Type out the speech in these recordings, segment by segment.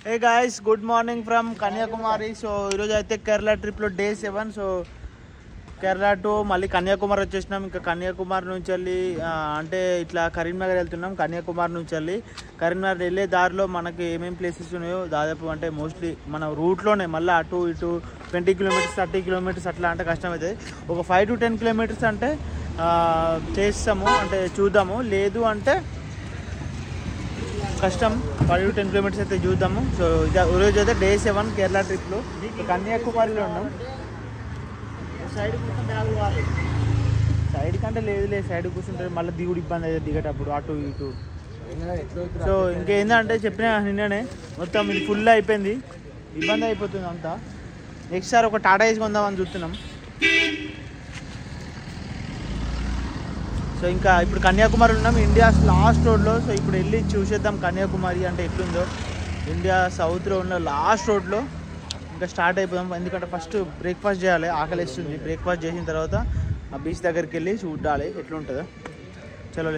Hey guys, good morning from Kanyakumari. So ఈరోజు అయితే Kerala trip లో డే 7. సో కేరళ టు మళ్ళీ కన్యాకుమారి వచ్చేసినాం. ఇంకా కన్యాకుమారి నుంచి వెళ్ళి అంటే ఇట్లా కరీంనగర్ వెళ్తున్నాం. కన్యాకుమారి నుంచి వెళ్ళి కరీంనగర్ వెళ్ళే దారిలో మనకి ఏమేమి ప్లేసెస్ ఉన్నాయో దాదాపు అంటే మోస్ట్లీ మన రూట్లోనే మళ్ళీ అటు ఇటు 20 కిలోమీటర్స్ 30 కిలోమీటర్స్ అట్లా అంటే కష్టం అవుతుంది. ఒక 5 to 10 కిలోమీటర్స్ అంటే చేస్తాము, అంటే చూద్దాము. లేదు అంటే కష్టం. 5 to 10 కిలోమీటర్స్ అయితే చూద్దాము. సో ఈరోజు అయితే డే 7 కేరళ ట్రిప్లో కన్యాకుమారిలో ఉన్నాం. సైడ్ కూర్చొని సైడ్ కంటే లేదు సైడ్ కూర్చుంటే మళ్ళీ దిగుడు ఇబ్బంది అయితే దిగేటప్పుడు అటు ఇటు. సో ఇంకేందంటే చెప్పిన నిన్ననే మొత్తం ఇది ఫుల్ అయిపోయింది, ఇబ్బంది అయిపోతుంది అంతా. నెక్స్ట్ సార్ ఒక టాటా ఏసి కొందామని చూస్తున్నాం. సో ఇంకా ఇప్పుడు కన్యాకుమారి ఉన్నాం, ఇండియా లాస్ట్ రోడ్లో. సో ఇప్పుడు వెళ్ళి చూసేద్దాం కన్యాకుమారి అంటే ఎట్లుందో. ఇండియా సౌత్లో ఉన్న లాస్ట్ రోడ్లో ఇంకా స్టార్ట్ అయిపోదాం. ఎందుకంటే ఫస్ట్ బ్రేక్ఫాస్ట్ చేయాలి, ఆకలి వేస్తుంది. బ్రేక్ఫాస్ట్ చేసిన తర్వాత ఆ బీచ్ దగ్గరికి వెళ్ళి చూడాలి ఎట్లుంటుందో. చలో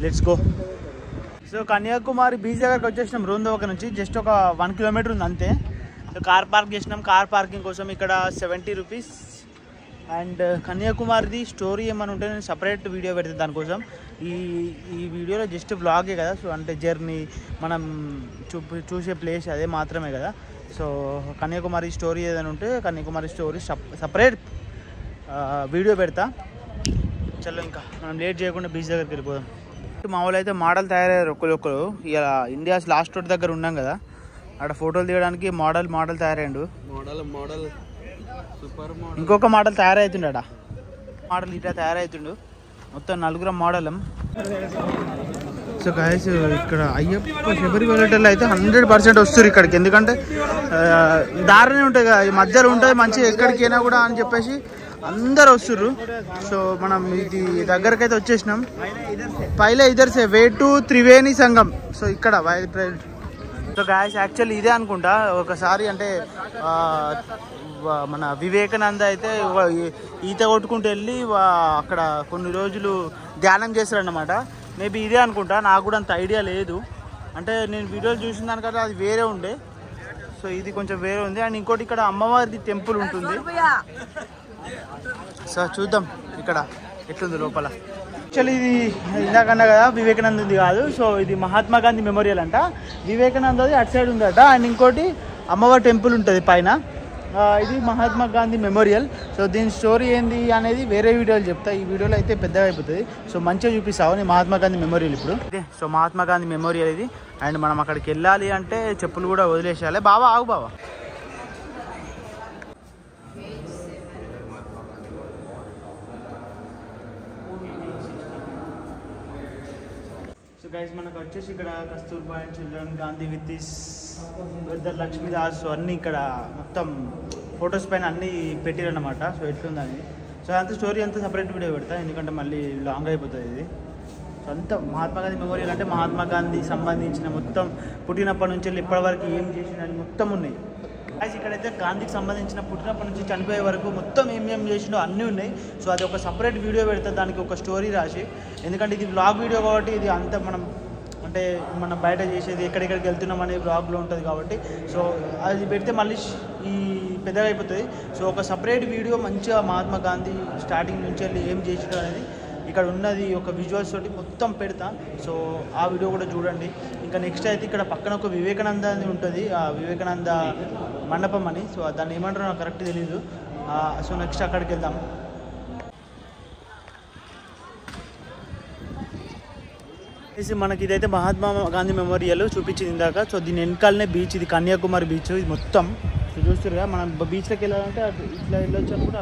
let's go. So Kanyakumari beach దగ్గరికి వచ్చేసినాం. రోందవక నుంచి జస్ట్ ఒక 1 కిలోమీటర్ ఉంది అంతే. సో కార్ పార్క్ చేసినాం. కార్ పార్కింగ్ కోసం ఇక్కడ 70 రూపీస్. అండ్ కన్యాకుమారిది స్టోరీ ఏమైనా ఉంటే నేను సపరేట్ వీడియో పెడతాను దానికోసం. ఈ వీడియోలో జస్ట్ వ్లాగే కదా. సో అంటే జర్నీ మనం చూసే ప్లేస్ అదే మాత్రమే కదా. సో కన్యాకుమారి స్టోరీ ఏదైనా ఉంటే కన్యాకుమారి స్టోరీ సపరేట్ వీడియో పెడతా. చలో ఇంకా మనం లేట్ చేయకుండా బీచ్ దగ్గరికి వెళ్ళిపోదాం. మామూలు అయితే మోడల్ తయారయ్యారు ఒక్కరు. ఇలా ఇండియాస్ లాస్ట్ రోడ్ దగ్గర ఉన్నాం కదా, అక్కడ ఫోటోలు తీయడానికి మోడల్ తయారయ్యాడు. ఇంకొక మోడల్ తయారవుతుండ మోడల్ ఇట్లా తయారవుతుండు. మొత్తం 4 మోడల్. సో గాయస్ ఇక్కడ అయ్యప్ప శబరి వెళ్ళేటోళ్ళు అయితే 100% వస్తారు ఇక్కడికి. ఎందుకంటే దారినే ఉంటాయి కదా, మధ్యలో ఉంటుంది మంచిగా ఎక్కడికైనా కూడా అని చెప్పేసి అందరు వస్తుర్రు. సో మనం ఇది దగ్గరకైతే వచ్చేసినాం. పైలే ఇదర్సే way to Triveni Sangam. So ఇక్కడ సో గాయస్ యాక్చువల్లీ ఇదే అనుకుంటా. ఒకసారి అంటే మన వివేకానంద అయితే ఈత కొట్టుకుంటూ వెళ్ళి అక్కడ కొన్ని రోజులు ధ్యానం చేస్తారన్నమాట. మేబీ ఇదే అనుకుంటా, నాకు కూడా అంత ఐడియా లేదు. అంటే నేను వీడియోలు చూసిన దానికంటే అది వేరే ఉండే. సో ఇది కొంచెం వేరే ఉంది. అండ్ ఇంకోటి ఇక్కడ అమ్మవారి టెంపుల్ ఉంటుంది. సో చూద్దాం ఇక్కడ ఎట్లుంది లోపల. యాక్చువల్లీ ఇది ఇందాకన్నా కదా వివేకానందది కాదు. సో ఇది మహాత్మా గాంధీ మెమోరియల్ అంట. వివేకానందది అటు సైడ్ ఉందట. అండ్ ఇంకోటి అమ్మవారి టెంపుల్ ఉంటుంది పైన. ఇది మహాత్మా గాంధీ మెమోరియల్. సో దీని స్టోరీ ఏంది అనేది వేరే వీడియోలు చెప్తా. ఈ వీడియోలో అయితే పెద్దగా అయిపోతుంది. సో మంచిగా చూపిస్తావు నేను మహాత్మా గాంధీ మెమోరియల్ ఇప్పుడు. Okay, so Mahatma Gandhi memorial ఇది. అండ్ మనం అక్కడికి వెళ్ళాలి అంటే చెప్పులు కూడా వదిలేసేయాలి. బావా ఆగు బావా. సో గైస్ మనకు వచ్చేసి ఇక్కడ Kasturba and children, Gandhi with this brother Lakshmidas. So అన్నీ ఇక్కడ మొత్తం ఫొటోస్ పైన అన్నీ పెట్టిరన్నమాట. సో ఎట్లుందని సో అంత స్టోరీ అంతా సపరేట్ వీడియో పెడతా, ఎందుకంటే మళ్ళీ లాంగ్ అయిపోతుంది ఇది. సో అంతా మహాత్మా గాంధీ మెమోరియల్ అంటే మహాత్మా గాంధీ సంబంధించిన మొత్తం పుట్టినప్పటి నుంచి ఇప్పటివరకు ఏం చేసిందని మొత్తం ఉన్నాయి. ఇక్కడైతే గాంధీకి సంబంధించిన పుట్టినప్పటి నుంచి చనిపోయే వరకు మొత్తం ఏం చేసిండో అన్నీ ఉన్నాయి. సో అది ఒక సపరేట్ వీడియో పెడతా, దానికి ఒక స్టోరీ రాసి. ఎందుకంటే ఇది వ్లాగ్ వీడియో కాబట్టి ఇది అంతా మనం బయట చేసేది ఎక్కడెక్కడికి వెళ్తున్నాం అనే వ్లాగ్లో ఉంటుంది కాబట్టి సో అది పెడితే మళ్ళీ ఈ పెద్దగా అయిపోతుంది. సో ఒక సపరేట్ వీడియో మంచిగా మహాత్మా గాంధీ స్టార్టింగ్ నుంచి వెళ్ళి ఏం చేసిండో అనేది ఇక్కడ ఉన్నది ఒక విజువల్స్ తోటి మొత్తం పెడతా. సో ఆ వీడియో కూడా చూడండి. ఇంకా నెక్స్ట్ అయితే ఇక్కడ పక్కన ఒక వివేకానంద అని ఉంటుంది, ఆ వివేకానంద మండపం అని. సో దాన్ని ఏమంటారో నాకు కరెక్ట్ తెలీదు. సో నెక్స్ట్ అక్కడికి వెళ్దాం. మనకి ఇదైతే మహాత్మా గాంధీ మెమోరియల్ చూపించింది ఇందాక. సో దీని వెనకాలనే బీచ్, ఇది కన్యాకుమారి బీచ్. ఇది మొత్తం చూస్తురుగా. మనం బీచ్లోకి వెళ్ళాలంటే ఇట్లా వెళ్ళొచ్చు అనుకుంటే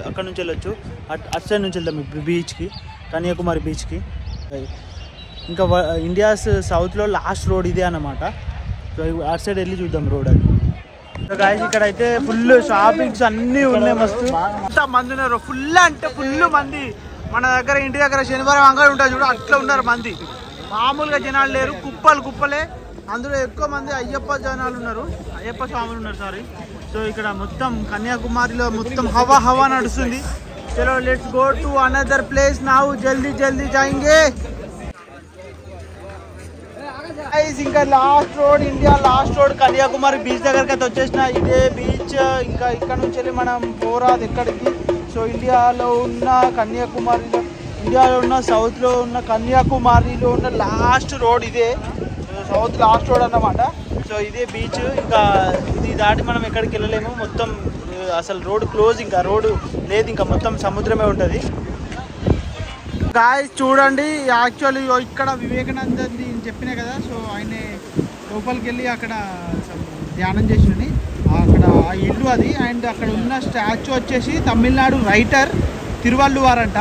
అక్కడ నుంచి వెళ్ళొచ్చు. అటు సైడ్ నుంచి వెళ్దాం ఇప్పుడు బీచ్కి, కన్యాకుమారి బీచ్కి. ఇంకా ఇండియాస్ సౌత్లో లాస్ట్ రోడ్ ఇదే అన్నమాట. సో అటు సైడ్ వెళ్ళి చూద్దాం రోడ్ అది. సో గాయస్ ఇక్కడైతే ఫుల్ షాపింగ్స్ అన్నీ ఉన్నాయి. మస్తు మంది ఉన్నారు. ఫుల్ అంటే ఫుల్ మంది. మన దగ్గర ఇంటి దగ్గర శనివారం అంగడి ఉంటుంది చూడు, అట్లా ఉన్నారు మంది. మామూలుగా జనాలు లేరు, కుప్పలే. అందులో ఎక్కువ మంది అయ్యప్ప జనాలు ఉన్నారు, అయ్యప్ప స్వాములు ఉన్నారు సారీ. సో ఇక్కడ మొత్తం కన్యాకుమారిలో మొత్తం హవా నడుస్తుంది. చలో let's go to another place now. జల్దీ జాయింగే. ఇంకా last road, India last road Kanyakumari beach దగ్గరికి అయితే వచ్చేసిన. ఇదే బీచ్. ఇంకా ఇక్కడ నుంచి వెళ్ళి మనం పోరాదు ఎక్కడికి. సో ఇండియాలో ఉన్న కన్యాకుమారిలో, ఇండియాలో ఉన్న సౌత్లో ఉన్న కన్యాకుమారిలో ఉన్న లాస్ట్ రోడ్ ఇదే. సౌత్ లాస్ట్ రోడ్ అన్నమాట. సో ఇదే బీచ్. ఇంకా ఇది దాటి మనం ఎక్కడికి వెళ్ళలేము. మొత్తం అసలు రోడ్ క్లోజ్, ఇంకా రోడ్డు లేదు, ఇంకా మొత్తం సముద్రమే ఉంటుంది. గాయ్స్ చూడండి, యాక్చువల్లీ ఇక్కడ వివేకానంద చెప్పినా కదా. సో ఆయన లోపలికి వెళ్ళి అక్కడ ధ్యానం చేసింది. అక్కడ ఆ ఇల్లు అది. అండ్ అక్కడ ఉన్న స్టాచ్యూ వచ్చేసి తమిళనాడు రైటర్ తిరువల్లువార్ అంట.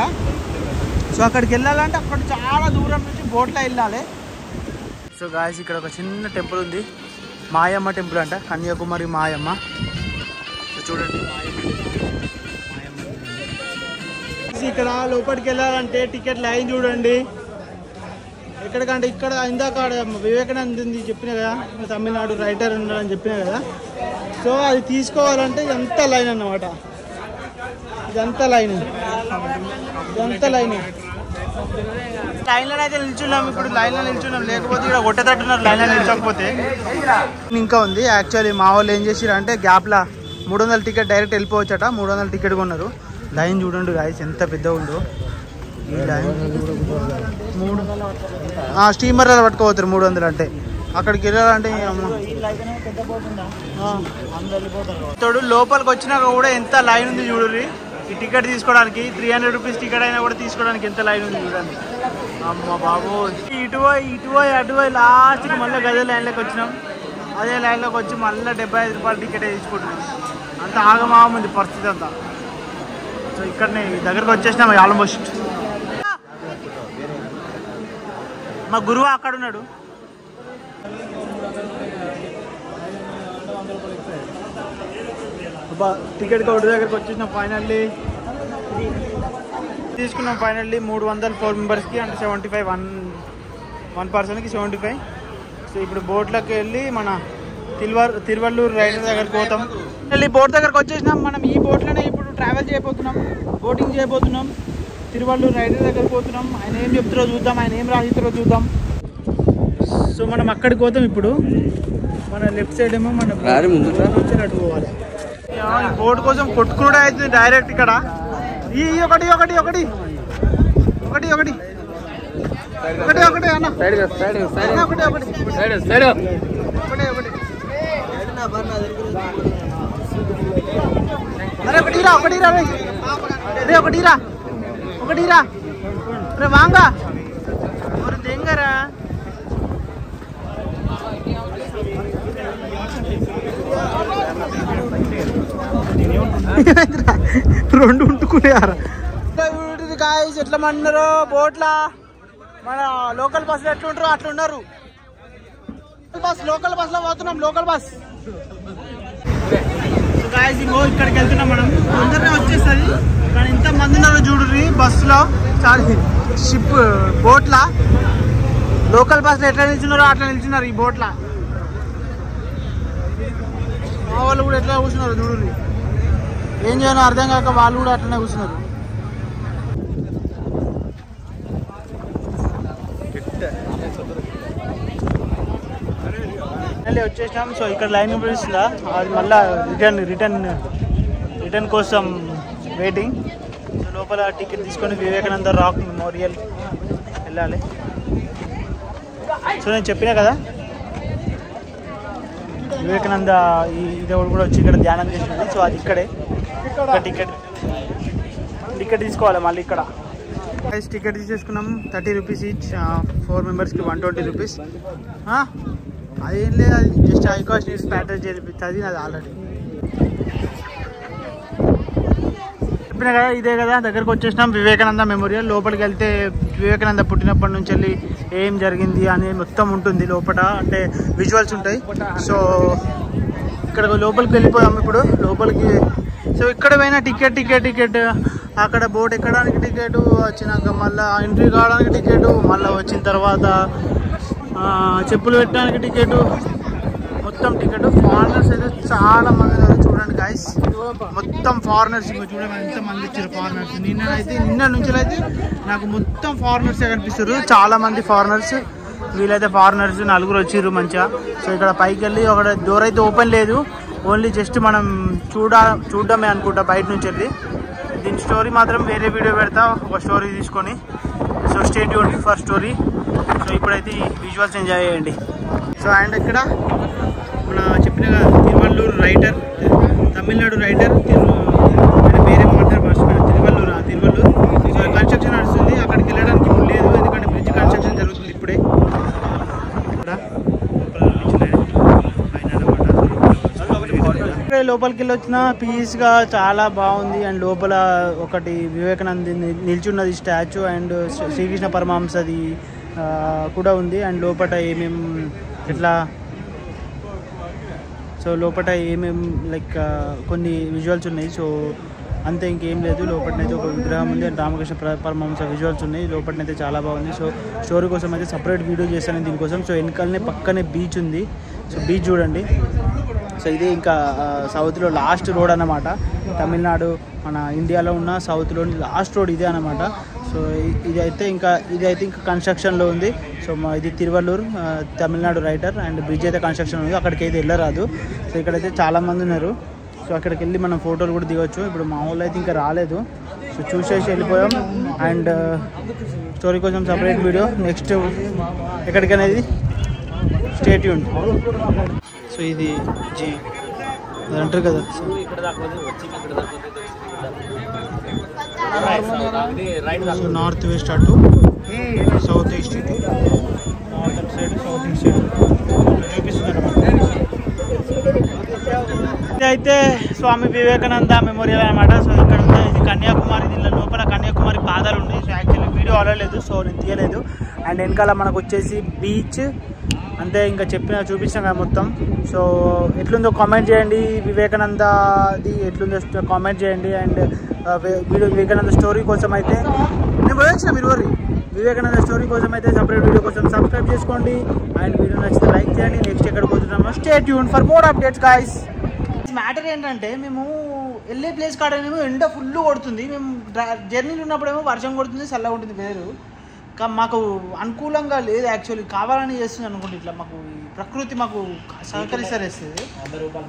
సో అక్కడికి వెళ్ళాలంటే అక్కడ చాలా దూరం నుంచి బోట్లో వెళ్ళాలి. సో గాయ్స్ ఇక్కడ ఒక చిన్న టెంపుల్ ఉంది, మాయమ్మ టెంపుల్ అంట, కన్యాకుమారి మాయమ్మ. సో చూడండి, ఇక్కడ లోపలికి వెళ్ళాలంటే టికెట్ లైన్ చూడండి. ఎక్కడికంటే ఇక్కడ ఇందాక వివేకానంద చెప్పిన కదా, తమిళనాడు రైటర్ ఉన్నాడని చెప్పిన కదా. సో అది తీసుకోవాలంటే ఇదంతా లైన్ అన్నమాట. ఇదంతా లైన్ లైన్లో అయితే నిల్చున్నాం. ఇప్పుడు లైన్లో నిల్చున్నాం, లేకపోతే ఇక్కడ కొట్టేటట్టున్నారు లైన్లో నిల్చోకపోతే. ఇంకా ఉంది. యాక్చువల్లీ మా వాళ్ళు ఏం చేసారు అంటే గ్యాప్లా 300 టికెట్ డైరెక్ట్ వెళ్ళిపోవచ్చట. 300 టికెట్ కొన్నారు. లైన్ చూడండి గాయస్ ఎంత పెద్దగా ఉందో. ఈ లైన్ స్టీమర్లో పట్టుకోవచ్చారు 300 అంటే. అక్కడికి వెళ్ళాలంటే తోడు లోపలికి వచ్చినాక కూడా ఎంత లైన్ ఉంది చూడండి. ఈ టికెట్ తీసుకోవడానికి 300 రూపీస్ టికెట్ అయినా కూడా తీసుకోవడానికి ఎంత లైన్ ఉంది చూడండి. అమ్మ బాబు, ఇటుపోయి అటుపోయి లాస్ట్కి మళ్ళీ గదే లైన్లోకి వచ్చినాం. అదే లైన్లోకి వచ్చి మళ్ళీ 75 రూపాయలు టికెట్ తీసుకుంటున్నాం. అంత ఆగమాగం ఉంది పరిస్థితి అంతా. సో ఇక్కడనే దగ్గరకు వచ్చేసినాం ఆల్మోస్ట్. మా గురువు అక్కడ ఉన్నాడు. టికెట్ కౌంటర్ దగ్గరకు వచ్చేసినాం. ఫైనల్లీ తీసుకున్నాం. ఫైనల్లీ 300 4 మెంబర్స్కి, అంటే 75 వన్ పర్సన్కి 75. సో ఇప్పుడు బోట్లోకి వెళ్ళి మన తిరువల్లూరు రైడర్ దగ్గరికి పోతాం. మళ్ళీ బోట్ దగ్గరకు వచ్చేసినాం. మనం ఈ బోట్లోనే ఇప్పుడు ట్రావెల్ చేయబోతున్నాం, బోటింగ్ చేయబోతున్నాం. తిరువల్లూరు రైడర్ దగ్గరికి పోతున్నాం. ఆయన ఏం చెప్తారో చూద్దాం, ఆయన ఏం రాసిస్తారో చూద్దాం. సో మనం అక్కడికి పోతాం. ఇప్పుడు మన లెఫ్ట్ సైడ్ ఏమో మన అటు పోవాలి. బోట్ కోసం కొట్టుకునే అవుతుంది డైరెక్ట్ ఇక్కడ. ఈ ఒకటి ఒకటి ఒకటి ఒకటి ఒకటి ఒకటి ఒకటి అన్న ఒకటి ఒకటి అరే ఒకటిరా ఒకటిరా రే ఒకటిరా ఒకటిరా రే వాంగా ఒక తెంగరా. రెండు ఉంటుకునేయారా గాయస్. ఎట్లా మన్నారు బోట్లా, మన లోకల్ బస్సులు ఎట్లుంటారో అట్లున్నారు. లోకల్ బస్ లో పోతున్నాం, లోకల్ బస్. గాయస్ ఇంకో ఇక్కడికి వెళ్తున్నాం మనం. తొందరనే వచ్చేస్తుంది కానీ ఇంతమంది ఉన్నారు చూడుర్రి బస్సులో. Sorry ship బోట్లా. లోకల్ బస్సులో ఎట్లా నిల్చున్నారో అట్లా నిల్చున్నారు ఈ బోట్లా. మా వాళ్ళు కూడా ఎట్లా కూర్చున్నారు చూడుర్రి. ఏం చేయాలో అర్థం కాక వాళ్ళు కూడా అట్లనే కూర్చున్నారు. మళ్ళీ వచ్చేసినాం. సో ఇక్కడ లైన్ పిలుస్తుందా, అది మళ్ళీ రిటర్న్ కోసం వెయిటింగ్. సో లోపల టికెట్ తీసుకొని వివేకానంద రాక్ మెమోరియల్ వెళ్ళాలి. సో నేను చెప్పినా కదా వివేకానంద ఇది కూడా వచ్చి ఇక్కడ ధ్యానం చేసింది. సో అది ఇక్కడే టికెట్ తీసుకోవాలి మళ్ళీ ఇక్కడ. టికెట్ తీసేసుకున్నాం 30 రూపీస్ ఈచ్. 4 మెంబర్స్కి 120 రూపీస్. అదేం లేదు, అది just high cost news pattern చేపిస్తుంది. అది ఆల్రెడీ చెప్పినా కదా ఇదే కదా. దగ్గరకు వచ్చేసినాం వివేకానంద మెమోరియల్. లోపలికి వెళ్తే వివేకానంద పుట్టినప్పటి నుంచి వెళ్ళి ఏం జరిగింది అనేది మొత్తం ఉంటుంది లోపల, అంటే విజువల్స్ ఉంటాయి. సో ఇక్కడ లోపలికి వెళ్ళిపోయాం ఇప్పుడు లోపలికి. సో ఇక్కడ పోయినా టికెట్ అక్కడ బోట్ ఎక్కడానికి టికెట్, వచ్చినాక మళ్ళీ ఎంట్రీ కావడానికి టికెట్, మళ్ళీ వచ్చిన తర్వాత చెప్పులు పెట్టడానికి టికెట్, మొత్తం టికెట్. ఫారినర్స్ అయితే చాలా మంది చూడండి గాయస్, మొత్తం ఫారినర్స్. ఇంకా చూడండి ఎంతమంది వచ్చారు ఫారినర్స్. నిన్న నుంచి అయితే నాకు మొత్తం ఫారినర్సే కనిపిస్తారు, చాలా మంది ఫారినర్స్. వీళ్ళైతే ఫారినర్స్ 4 వచ్చిర్రు మంచిగా. సో ఇక్కడ పైకి వెళ్ళి ఒక డోర్ అయితే ఓపెన్ లేదు, ఓన్లీ జస్ట్ మనం చూడడమే అనుకుంటా బయట నుంచి వెళ్ళి. దీని స్టోరీ మాత్రం వేరే వీడియో పెడతా, ఒక స్టోరీ తీసుకొని. So stay tuned for story. So ఇప్పుడైతే ఈ విజువల్స్ ఎంజాయ్ చేయండి. సో అండ్ ఇక్కడ మన చెప్పిన తిరువల్లూరు రైటర్, తమిళనాడు రైటర్, వేరే మాట్లాడారు మర్చిపోయాను, తిరువల్లూరు. సో కన్స్ట్రక్షన్ నడుస్తుంది, అక్కడికి వెళ్ళడానికి ఇప్పుడు లేదు ఎందుకంటే బ్రిడ్జ్ కన్స్ట్రక్షన్ జరుగుతుంది ఇప్పుడే. లోపలికి వెళ్ళి వచ్చిన పీస్గా చాలా బాగుంది. అండ్ లోపల ఒకటి వివేకానంద నిల్చున్నది స్టాచ్యూ, అండ్ శ్రీకృష్ణ పరమహంసది కూడా ఉంది. అండ్ లోపల ఏమేమి ఎట్లా, సో లోపల ఏమేమి లైక్ కొన్ని విజువల్స్ ఉన్నాయి. సో అంతే, ఇంకేం లేదు. లోపలనైతే ఒక విగ్రహం ఉంది, రామకృష్ణ పరమహంస విజువల్స్ ఉన్నాయి. లోపలనైతే చాలా బాగుంది. సో స్టోరీ కోసం అయితే సపరేట్ వీడియో చేశాను దీనికోసం. సో వెనకాలనే పక్కనే బీచ్ ఉంది, సో బీచ్ చూడండి. సో ఇది ఇంకా సౌత్లో లాస్ట్ రోడ్ అన్నమాట. తమిళనాడు మన ఇండియాలో ఉన్న సౌత్లోని లాస్ట్ రోడ్ ఇదే అన్నమాట. సో ఇదైతే ఇంకా కన్స్ట్రక్షన్లో ఉంది. సో ఇది Tiruvallur, Tamil Nadu writer, and bridge అయితే కన్స్ట్రక్షన్ ఉంది, అక్కడికి అయితే వెళ్ళరాదు. సో ఇక్కడైతే చాలామంది ఉన్నారు. సో అక్కడికి వెళ్ళి మనం ఫోటోలు కూడా దిగవచ్చు. ఇప్పుడు మా ఊళ్ళో అయితే ఇంకా రాలేదు, సో చూసేసి వెళ్ళిపోయాం. అండ్ స్టోరీ కోసం సపరేట్ వీడియో నెక్స్ట్ ఎక్కడికనేది స్టే ట్యూన్డ్. సో ఇది జీ అది అంటారు కదా, సో నార్త్ వెస్ట్ అటు, సౌత్ ఈస్ట్ ఇటు, north side south east side చూపిస్తుంది అనమాట. ఇదైతే స్వామి వివేకానంద మెమోరియల్ అనమాట. సో ఇక్కడ ఉంది, ఇది కన్యాకుమారి. దీనిలో లోపల కన్యాకుమారి పాదాలు ఉన్నాయి. సో యాక్చువల్లీ వీడియో అవ్వలేదు, సో నేను తీయలేదు. అండ్ వెనకాల మనకు వచ్చేసి బీచ్ అంతే, ఇంకా చూపించాం కదా మొత్తం. సో ఎట్లుందో కామెంట్ చేయండి, వివేకానందది ఎట్లుందో కామెంట్ చేయండి. అండ్ వివేకానంద స్టోరీ కోసం అయితే నేను పోయొచ్చిన మీరు వివేకానంద స్టోరీ కోసం అయితే సపరేట్ వీడియో కోసం సబ్స్క్రైబ్ చేసుకోండి. అండ్ వీడియో నచ్చితే లైక్ చేయండి. నెక్స్ట్ ఎక్కడికి పోతున్నామో stay tune for more updates guys. Matter ఏంటంటే మేము వెళ్ళే ప్లేస్ కాడనేమో ఎండ ఫుల్ కొడుతుంది, మేము జర్నీలు ఉన్నప్పుడేమో వర్షం కొడుతుంది, చల్లగా ఉంటుంది వేరు. మాకు అనుకూలంగా లేదు, యాక్చువల్లీ కావాలని చేస్తుంది అనుకుంటే. ఇట్లా మాకు ప్రకృతి మాకు సహకరిస్తేస్తుంది.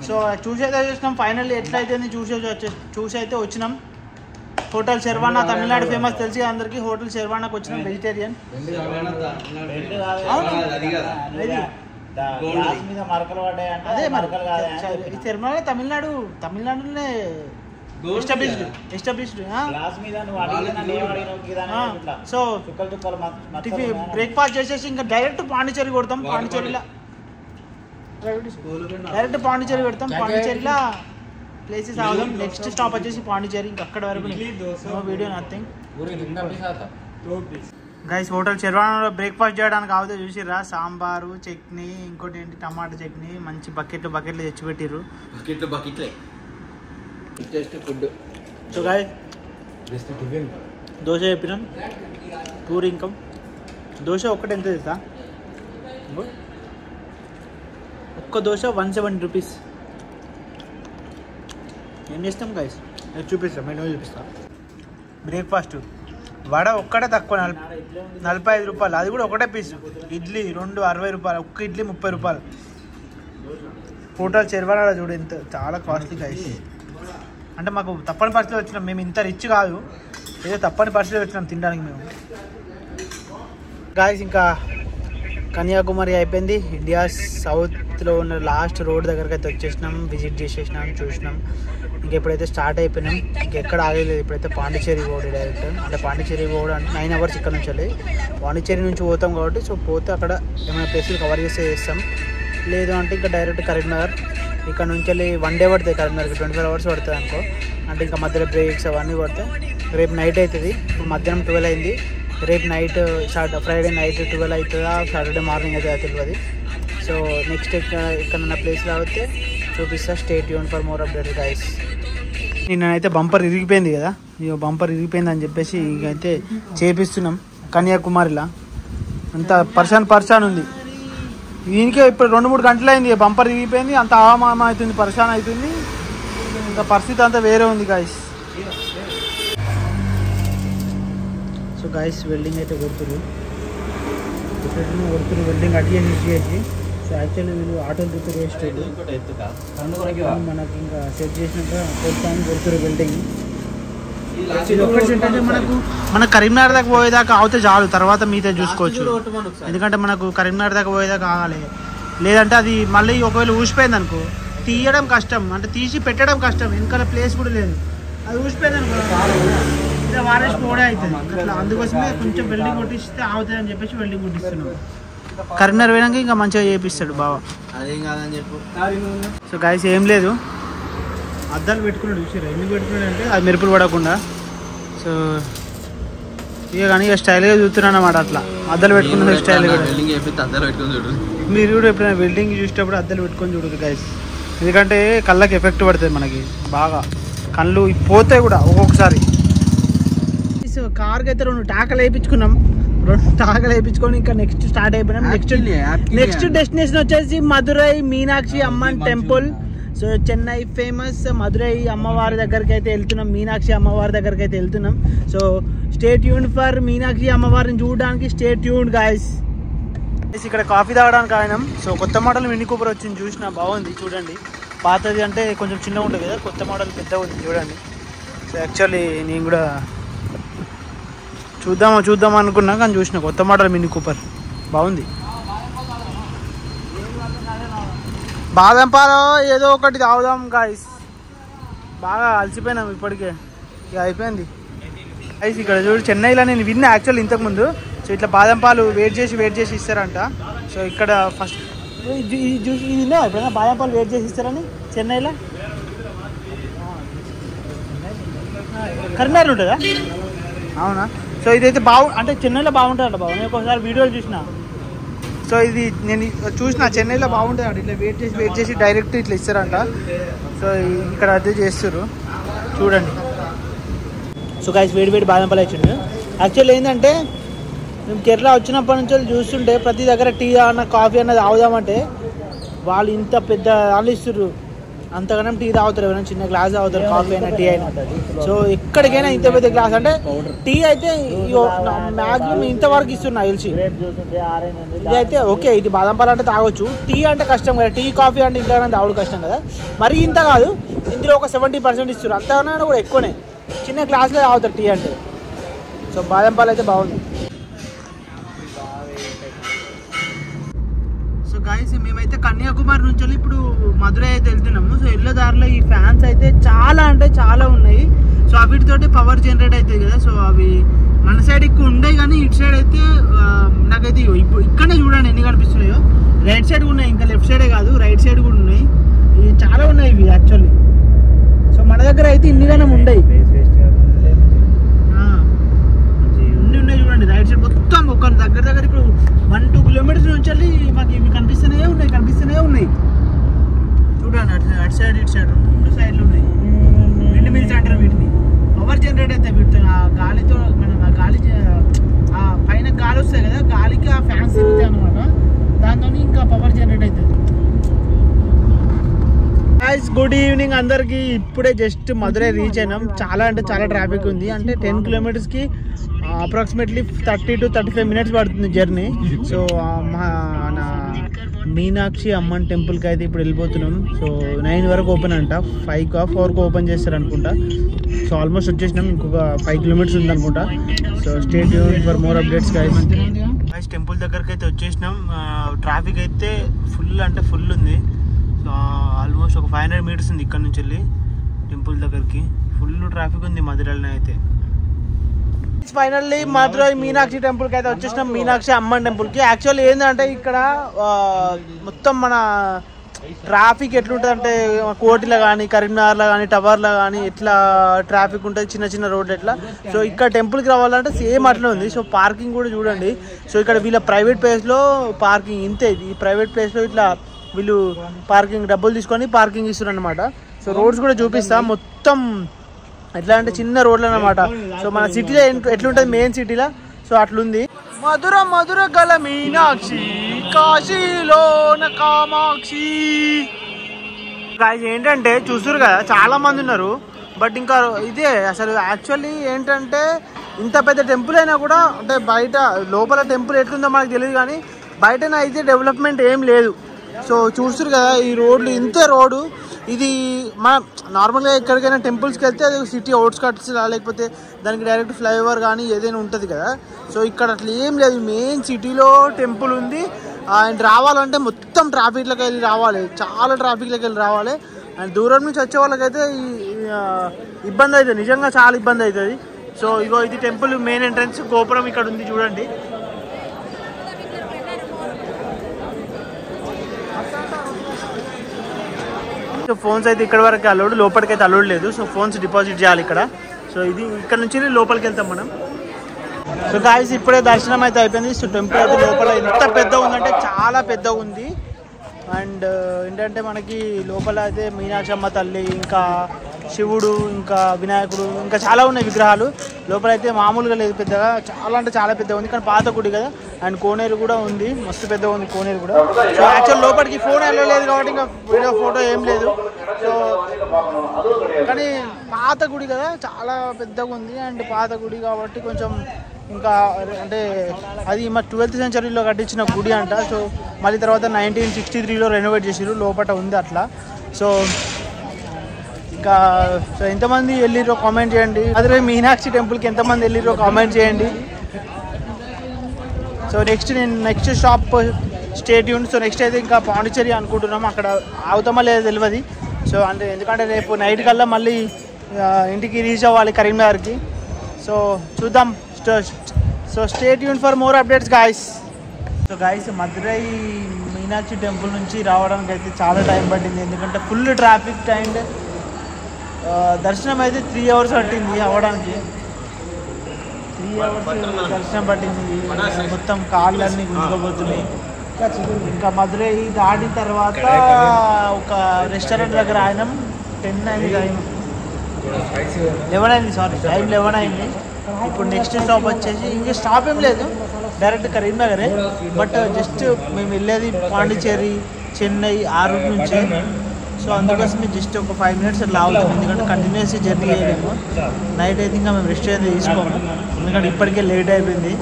సో చూసైతే చూసినాం, ఫైనల్లీ ఎట్లయితే చూసి అయితే వచ్చినాం. హోటల్ శర్వానా, తమిళనాడు ఫేమస్ తెలిసి అందరికి. హోటల్ శర్వానాకి వచ్చినాం, వెజిటేరియన్. అదే మరి శర్వానా తమిళనాడులోనే ఎస్టాబ్లిష్డ్. సో బ్రేక్ఫాస్ట్ చేసేసి ఇంకా డైరెక్ట్ పాండిచేరి కొడతాం. పాండిచేరిలో పెడతాం. పాండిచేరిలో ప్లేసెస్ ఆగుదాం. నెక్స్ట్ స్టాప్ వచ్చేసి పాండిచేరి. ఇంకా అక్కడ వరకు వీడియో నథింగ్ గైస్. హోటల్ శర్వానాలో బ్రేక్ఫాస్ట్ చేయడానికి ఆవుతే చూసిర్రా, సాంబారు, చట్నీ, ఇంకోటి ఏంటి టమాటా చట్నీ, మంచి బకెట్లు తెచ్చిపెట్టిర్రు. సో గాయస్ దోశ చెప్పినాం, పూరి ఇంకా దోశ ఒక్కటి ఎంత తెలుసా? ఒక్క దోశ 170 రూపీస్. ఏం చేస్తాం గైస్, నేను చూపిస్తాను, మెనూ చూపిస్తా. బ్రేక్ఫాస్ట్ వడ ఒక్కటే తక్కువ 45 రూపాయలు, అది కూడా ఒకటే పీసు. ఇడ్లీ 2 60 రూపాయలు, ఒక్క ఇడ్లీ 30 రూపాయలు. హోటల్ శర్వానాలో చూడు ఎంత చాలా కాస్ట్లీ గైస్. అంటే మాకు తప్పని పరిస్థితిలో వచ్చినాం, మేము ఇంత రిచ్ కాదు, ఏదో తప్పని పరిస్థితిలో వచ్చినాం తినడానికి మేము గాయస్. ఇంకా కన్యాకుమారి అయిపోయింది. ఇండియా సౌత్లో ఉన్న లాస్ట్ రోడ్ దగ్గరికి అయితే వచ్చేసినాం, విజిట్ చేసేసినాం, చూసినాం. ఇంక ఎప్పుడైతే స్టార్ట్ అయిపోయినాం, ఇంకెక్కడ ఆగలేదు. ఇప్పుడైతే పాండిచేరి పోవడం డైరెక్ట్. అంటే పాండిచేరి పోవడం అంటే 9 hours ఇక్కడ నుంచి వెళ్ళి పాండిచేరి నుంచి పోతాం కాబట్టి. సో పోతే అక్కడ ఏమైనా ప్లేసులు కవర్ చేస్తాం, లేదు అంటే ఇంకా డైరెక్ట్ కరీంనగర్. ఇక్కడ నుంచి వెళ్ళి 1 day పడుతుంది కరీంనగర్కి, 24 hours పడుతుంది అనుకో. అంటే ఇంకా మధ్యలో బ్రేక్స్ అవన్నీ పడితే రేపు నైట్ అవుతుంది. ఇప్పుడు మధ్యాహ్నం 12 అయింది. రేపు నైట్ ఫ్రైడే నైట్ 12 అవుతుందా, సాటర్డే మార్నింగ్ అవుతుందా తెలియదు. సో నెక్స్ట్ ఎక్కడన్నా ప్లేస్లో అయితే చూపిస్తా. Stay tune for more updates guys. నిన్నైతే బంపర్ ఇరిగిపోయింది కదా, ఇక బంపర్ ఇరిగిపోయింది అని చెప్పేసి ఇంకైతే చేపిస్తున్నాం కన్యాకుమారిలో. అంత పర్షాన్ ఉంది. దీనికే ఇప్పుడు 2-3 గంటలు అయింది, బంపర్ ఇరిగిపోయింది, అంత ఆమామ అవుతుంది, పర్షాన్ అవుతుంది. ఇంకా పరిస్థితి అంతా వేరే ఉంది గాయస్. సో గాయస్ వెల్డింగ్ అయితే కొడుతురు. ఒడుతురు వెల్డింగ్ అడిగేసి చేసి. సో యాక్చువల్లీ వీళ్ళు ఆటోలు తిప్పి వేస్ట్ మనకి ఇంకా సెట్ చేసినాక కొడతాను కొడుతురు వెల్డింగ్. ఏంటంటే మన కరీంనగర్ దాకా పోయేదాకా అవుతే చాలు, తర్వాత మీతో చూసుకోవచ్చు. ఎందుకంటే మనకు కరీంనగర్ దాకా పోయేదాకా ఆగాలి, లేదంటే అది మళ్ళీ ఒకవేళ ఊసిపోయింది అనుకో తీయడం కష్టం, అంటే తీసి పెట్టడం కష్టం, వెనకాల ప్లేస్ కూడా లేదు. అది ఊసిపోయింది అనుకో ఇలా వారేసి పోవడే అవుతుంది అట్లా. అందుకోసమే కొంచెం వెల్డింగ్ కొట్టిస్తే అవుతుంది అని చెప్పేసి వెల్డింగ్ కొట్టిస్తున్నాం. కరీంనగర్ పోయినాక ఇంకా మంచిగా చేపిస్తాడు బావ. అదేం కాదని చెప్పు. సో గైస్ ఏం లేదు, అద్దాలు పెట్టుకున్నాడు చూసారు. ఎందుకు పెట్టుకున్నాడు అంటే అది మెరుపులు పడకుండా. సో ఇక కానీ ఇక స్టైల్గా చూస్తున్నాను అన్నమాట. అట్లా అద్దాలు పెట్టుకున్న స్టైల్గా. మీరు కూడా ఎప్పుడైనా వెల్డింగ్ చూసేటప్పుడు అద్దాలు పెట్టుకొని చూడరు గైస్, ఎందుకంటే కళ్ళకి ఎఫెక్ట్ పడుతుంది మనకి బాగా, కళ్ళు పోతాయి కూడా ఒక్కొక్కసారి. సో కార్కి అయితే 2 టాకలు వేయించుకున్నాం, 2 టాకలు వేయించుకొని ఇంకా నెక్స్ట్ స్టార్ట్ అయిపోయినాం. నెక్స్ట్ డెస్టినేషన్ వచ్చేసి Madurai Meenakshi Amman temple. So Chennai famous Madurai అమ్మవారి దగ్గరికి అయితే వెళ్తున్నాం, మీనాక్షి అమ్మవారి దగ్గరికి అయితే వెళ్తున్నాం. So stay tuned for Meenakshi అమ్మవారిని చూడడానికి. Stay tuned guys. ఇక్కడ కాఫీ తాగడానికి ఆయనం. సో కొత్త మోడల్ మినీ కూపర్ వచ్చింది, చూసిన బాగుంది చూడండి. పాతది అంటే కొంచెం చిన్నగా ఉంటుంది కదా, కొత్త మోడల్ పెద్దగా ఉంది చూడండి. సో యాక్చువల్లీ నేను కూడా చూద్దాం అనుకున్నా, కానీ చూసిన కొత్త మోడల్ మినీ కూపర్ బాగుంది. బాదం పాలు ఏదో ఒకటి తాగుదాం గాయస్, బాగా అలసిపోయినాం ఇప్పటికే, ఇక అయిపోయింది గైస్. ఇక్కడ చూడు చెన్నైలో నేను విన్నా యాక్చువల్లీ ఇంతకుముందు. సో ఇట్లా బాదం పాలు వెయిట్ చేసి ఇస్తారంట. సో ఇక్కడ ఫస్ట్ ఇది విన్నా ఎప్పుడైనా బాదం పాలు వెయిట్ చేసి ఇస్తారని చెన్నైలో. కరీంనగర్ ఉంటుందా? అవునా? సో ఇదైతే అంటే చెన్నైలో బాగుంటుందంట బాబు, నేను ఒకసారి వీడియోలు చూసిన. సో ఇది నేను చూసిన చెన్నైలో బాగుంటుంది అంట, ఇట్లా వెయిట్ చేసి డైరెక్ట్ ఇట్లా ఇస్తారంట. సో ఇక్కడ అదే చేస్తారు చూడండి. సో గైస్ వేడి బాదం పాలు ఇచ్చిండు. యాక్చువల్లీ ఏంటంటే మేము కేరళ వచ్చినప్పటి నుంచి చూస్తుంటే ప్రతి దగ్గర టీ అన్న కాఫీ అన్నది తాగుదామంటే వాళ్ళు ఇంత పెద్ద వాళ్ళు ఇస్తారు, అంతగానం టీ తాగుతారు, ఎవరైనా చిన్న గ్లాస్ తాగుతారు, కాఫీ అయినా టీ అయినా. సో ఎక్కడికైనా ఇంత పెద్ద గ్లాస్, అంటే టీ అయితే మ్యాక్సిమం ఇంతవరకు ఇస్తున్నా తెలిసి. ఇది అయితే ఓకే, ఇది బాదం పాలు అంటే తాగొచ్చు. టీ అంటే కష్టం కదా, టీ కాఫీ అంటే ఇంతగానో తాగుడు కష్టం కదా. మరి ఇంత కాదు, ఇందులో ఒక 70% ఇస్తారు, అంతగానో కూడా ఎక్కువనే, చిన్న గ్లాస్లో తాగుతారు టీ అంటే. సో బాదం పాలు అయితే బాగుంది. సో గాయస్ మేమైతే కన్యాకుమారి నుంచి ఇప్పుడు మధురై అయితే వెళ్తున్నాము. సో వెళ్ళే దారిలో ఈ ఫ్యాన్స్ అయితే చాలా అంటే చాలా ఉన్నాయి. సో వీటితోటి పవర్ జనరేట్ అవుతుంది కదా. సో అవి మన సైడ్ ఎక్కువ ఉండవు, కానీ ఇటు సైడ్ అయితే నాకైతే ఇక్కడనే చూడండి ఎన్ని కనిపిస్తున్నాయో. రైట్ సైడ్ ఉన్నాయి, ఇంకా లెఫ్ట్ సైడే కాదు రైట్ సైడ్ కూడా ఉన్నాయి. ఇవి చాలా ఉన్నాయి ఇవి యాక్చువల్లీ. సో మన దగ్గర అయితే ఇన్నిగానే ఉండయి, ఇన్ని ఉన్నాయి చూడండి. రైట్ సైడ్ మొత్తం ఒక దగ్గర ఇప్పుడు 1-2 కిలోమీటర్స్ నుంచి వెళ్ళి మాకు ఇవి కనిపిస్తూనే ఉన్నాయి చూడండి. అటు సైడ్ ఇటు సైడ్ 2 సైడ్లు ఉన్నాయి. విండ్ మిల్స్ అంటారు వీటిని. పవర్ జనరేట్ అయితే వీటితో ఆ గాలితో మనం ఆ గాలి ఆ పైన గాలి వస్తాయి కదా, గాలికి ఆ ఫ్యాన్స్ తిరుగుతాయి అనమాట, దాంతో ఇంకా పవర్ జనరేట్ అవుతుంది. గుడ్ ఈవినింగ్ అందరికి. ఇప్పుడే జస్ట్ మధురై రీచ్ అయినాం. చాలా అంటే చాలా ట్రాఫిక్ ఉంది, అంటే 10 కిలోమీటర్స్కి అప్రాక్సిమేట్లీ 30 to 35 మినిట్స్ పడుతుంది జర్నీ. సో మన మీనాక్షి అమ్మన్ టెంపుల్కి అయితే ఇప్పుడు వెళ్ళిపోతున్నాం. సో 9 వరకు ఓపెన్ అంట, 5-4 ఓపెన్ చేస్తారు అనుకుంటా. సో ఆల్మోస్ట్ వచ్చేసినాం, ఇంకొక 5 కిలోమీటర్స్ ఉంది అనుకుంటా. So stay tuned for more updates guys. Temple దగ్గరికి అయితే వచ్చేసినాం. ట్రాఫిక్ అయితే ఫుల్ అంటే ఫుల్ ఉంది. సో ఆల్మోస్ట్ ఒక 500 మీటర్స్ ఉంది ఇక్కడ నుంచి వెళ్ళి టెంపుల్ దగ్గరికి. ఫుల్ ట్రాఫిక్ ఉంది మధురైలో అయితే. ఫైనల్లీ మధురై మీనాక్షి టెంపుల్కి అయితే వచ్చేసినాం, మీనాక్షి అమ్మన్ టెంపుల్కి. యాక్చువల్లీ ఏంటంటే ఇక్కడ మొత్తం మన ట్రాఫిక్ ఎట్లుంటుంది అంటే కోటిలో కానీ కరీంనగర్లో కానీ టవర్లో కానీ ఎట్లా ట్రాఫిక్ ఉంటుంది, చిన్న రోడ్లు ఎట్లా. సో ఇక్కడ టెంపుల్కి రావాలంటే సేమ్ అట్లా ఉంది. సో పార్కింగ్ కూడా చూడండి. సో ఇక్కడ వీళ్ళ ప్రైవేట్ ప్లేస్లో పార్కింగ్ ఇంతే, ఈ ప్రైవేట్ ప్లేస్లో ఇట్లా వీళ్ళు పార్కింగ్ డబ్బులు తీసుకొని పార్కింగ్ ఇస్తున్నారు అనమాట. సో రోడ్స్ కూడా చూపిస్తా, మొత్తం ఎట్లా అంటే చిన్న రోడ్లు అనమాట. సో మన సిటీలో ఎట్లుంటుంది మెయిన్ సిటీలో, సో అట్లుంది. మధుర గల మీనాక్షి కాశీలోన కామాక్షి. ఏంటంటే చూస్తున్నారు కదా చాలా మంది ఉన్నారు, బట్ ఇంకా ఇదే అసలు యాక్చువల్లీ ఏంటంటే ఇంత పెద్ద టెంపుల్ అయినా కూడా అంటే బయట లోపల టెంపుల్ ఎట్లుందో మనకు తెలియదు, కానీ బయటన అయితే డెవలప్మెంట్ ఏం లేదు. సో చూస్తారు కదా ఈ రోడ్లు, ఇంతే రోడ్డు ఇది. మన నార్మల్గా ఎక్కడికైనా టెంపుల్స్కి వెళ్తే అది సిటీ అవుట్స్కట్స్ లేకపోతే దానికి డైరెక్ట్ ఫ్లైఓవర్ కానీ ఏదైనా ఉంటుంది కదా. సో ఇక్కడ అట్లా ఏం లేదు, మెయిన్ సిటీలో టెంపుల్ ఉంది. అండ్ రావాలంటే మొత్తం ట్రాఫిక్లోకి వెళ్ళి రావాలి, చాలా ట్రాఫిక్లోకి వెళ్ళి రావాలి. అండ్ దూరం నుంచి వచ్చే వాళ్ళకైతే ఇబ్బంది అవుతుంది, నిజంగా చాలా ఇబ్బంది అవుతుంది. సో ఇగో ఇది టెంపుల్ మెయిన్ ఎంట్రన్స్, గోపురం ఇక్కడ ఉంది చూడండి. సో ఫోన్స్ అయితే ఇక్కడ వరకు అలౌడ్, లోపలికి అయితే అలౌడ్ లేదు. సో ఫోన్స్ డిపాజిట్ చేయాలి ఇక్కడ. సో ఇది ఇక్కడ నుంచి లోపలికి వెళ్తాం మనం. సో గాయ్స్ ఇప్పుడే దర్శనం అయితే అయిపోయింది. సో టెంపుల్ అయితే లోపల ఎంత పెద్దగా ఉందంటే చాలా పెద్దగా ఉంది. అండ్ ఏంటంటే మనకి లోపల అయితే మీనాక్షమ్మ తల్లి, ఇంకా శివుడు, ఇంకా వినాయకుడు, ఇంకా చాలా ఉన్నాయి విగ్రహాలు. లోపల అయితే మామూలుగా లేదు, పెద్దగా చాలా అంటే చాలా పెద్దగా ఉంది. కానీ పాత గుడి కదా. అండ్ కోనేరు కూడా ఉంది, మస్తు పెద్దగా ఉంది కోనేరు కూడా. సో యాక్చువల్ లోపలికి ఫోన్ వెళ్ళలేదు కాబట్టి ఇంకా వీడియో ఫోటో ఏం లేదు. సో కానీ పాత గుడి కదా, చాలా పెద్దగా ఉంది. అండ్ పాత గుడి కాబట్టి కొంచెం ఇంకా అంటే అది మా 12th సెంచరీలో కట్టించిన గుడి అంట. సో మళ్ళీ తర్వాత 1963లో రెనోవేట్ చేసిరు, లోపల ఉంది అట్లా. సో ఇంకా సో ఎంతమంది వెళ్ళిరో కామెంట్ చేయండి. అదే మీనాక్షి టెంపుల్కి ఎంతమంది వెళ్ళిరో కామెంట్ చేయండి. So next stop stay tune. So next అయితే ఇంకా పాండిచ్చేరి అనుకుంటున్నాం, అక్కడ అవుతామో లేదో తెలియదు. సో అంటే ఎందుకంటే రేపు నైట్ కల్లా మళ్ళీ ఇంటికి రీచ్ అవ్వాలి కరీంనగర్కి. సో చూద్దాం. So stay tune for more updates guys. So guys Madurai Meenakshi temple నుంచి రావడానికి అయితే చాలా టైం పట్టింది, ఎందుకంటే ఫుల్ ట్రాఫిక్. అండ్ దర్శనం అయితే 3 hours పట్టింది అవ్వడానికి. 3 hours దర్శనం పట్టింది. మొత్తం కాళ్ళన్నీ గుంజుకోబోతున్నాయి. ఇంకా మదురై దాటిన తర్వాత ఒక రెస్టారెంట్ దగ్గర ఆయన 10 అయింది, టైం 11 అయింది, సారీ టైం 11 అయింది. ఇప్పుడు నెక్స్ట్ స్టాప్ వచ్చేసి ఇంకా స్టాప్ ఏం లేదు, డైరెక్ట్ కరీంనగరే. బట్ జస్ట్ మేము వెళ్ళేది పాండిచ్చేరి, చెన్నై ఆ రూట్ నుంచి. సో అందుకోసమే జస్ట్ ఒక 5 minutes అట్లా అవుతుంది, ఎందుకంటే కంటిన్యూస్ జర్నీ చేయలేము. నైట్ అయితే ఇంకా మేము రెస్ట్ అయితే తీసుకోము, ఎందుకంటే ఇప్పటికే లేట్ అయిపోయింది.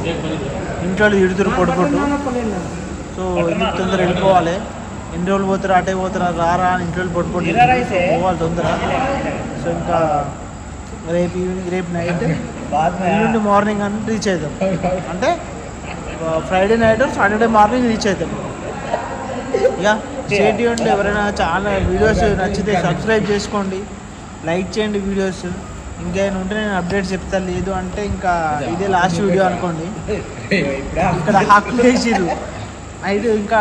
ఇంట్లో తిడుతురు పొడుకుంటూ. సో ఎందుకు తొందర వెళ్ళిపోవాలి, ఎన్ని రోజులు పోతారు అటే పోతారా రారా అని ఇంట్లో పొడుకుంటూ పోవాలి తొందర. సో ఇంకా రేపు ఈవినింగ్, రేపు నైట్, ఎల్లుండి మార్నింగ్ అని రీచ్ అవుతాం. అంటే Friday night Saturday morning reach అవుతాం. ఇక స్టే ట్యూన్. ఎవరైనా చాలా వీడియోస్ నచ్చితే సబ్స్క్రైబ్ చేసుకోండి, లైక్ చేయండి వీడియోస్. ఇంకేమైనా ఉంటే నేను అప్డేట్స్ చెప్తాను, లేదు అంటే ఇంకా ఇదే లాస్ట్ వీడియో అనుకోండి. ఇక్కడ ఆకులేసిరు నైట్, ఇంకా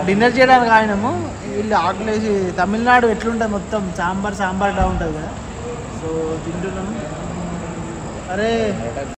డిన్నర్ చేయడానికి ఆయనము. వీళ్ళు ఆకులేసి తమిళనాడు ఎట్లుంటుంది మొత్తం సాంబార్ డా ఉంటుంది కదా. సో తింటున్నాము. అరే